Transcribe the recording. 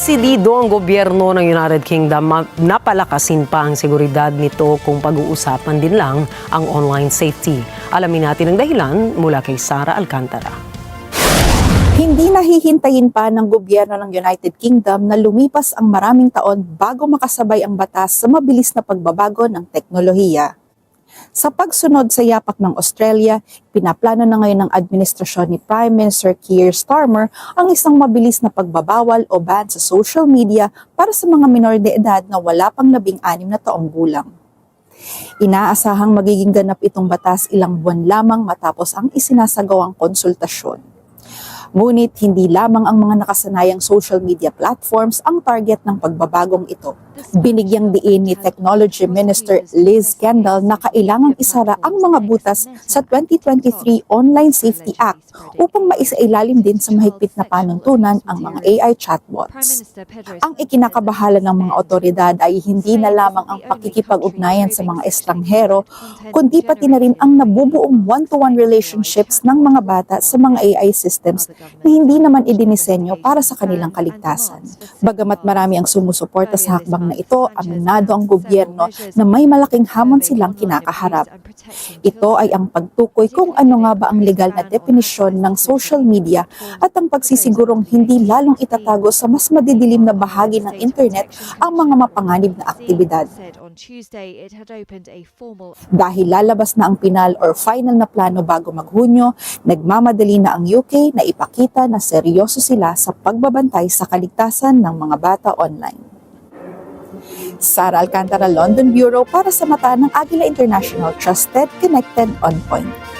Desidido ang gobyerno ng United Kingdom na palakasin pa ang seguridad nito kung pag-uusapan din lang ang online safety. Alamin natin ang dahilan mula kay Sara Alcantara. Hindi nahihintayin pa ng gobyerno ng United Kingdom na lumipas ang maraming taon bago makasabay ang batas sa mabilis na pagbabago ng teknolohiya. Sa pagsunod sa yapak ng Australia, pinaplano na ngayon ng administrasyon ni Prime Minister Keir Starmer ang isang mabilis na pagbabawal o ban sa social media para sa mga minor de edad na wala pang 16 na taong gulang. Inaasahang magiging ganap itong batas ilang buwan lamang matapos ang isinasagawang konsultasyon. Ngunit hindi lamang ang mga nakasanayang social media platforms ang target ng pagbabagong ito. Binigyang diin ni Technology Minister Liz Kendall na kailangang isara ang mga butas sa 2023 Online Safety Act upang maisailalim din sa mahigpit na panuntunan ang mga AI chatbots. Ang ikinakabahala ng mga otoridad ay hindi na lamang ang pakikipag-ugnayan sa mga estranghero, kundi pati na rin ang nabubuong one-to-one relationships ng mga bata sa mga AI systems na hindi naman idinisenyo para sa kanilang kaligtasan. Bagamat marami ang sumusuporta sa hakbang na ito, aminado ang gobyerno na may malaking hamon silang kinakaharap. Ito ay ang pagtukoy kung ano nga ba ang legal na definisyon ng social media at ang pagsisigurong hindi lalong itatago sa mas madidilim na bahagi ng internet ang mga mapanganib na aktibidad. Dahil lalabas na ang pinal or final na plano bago maghunyo, nagmamadali na ang UK na ipakita na seryoso sila sa pagbabantay sa kaligtasan ng mga bata online. Sara Alcantara, London Bureau para sa mata ng Agila International, Trusted, Connected, On Point.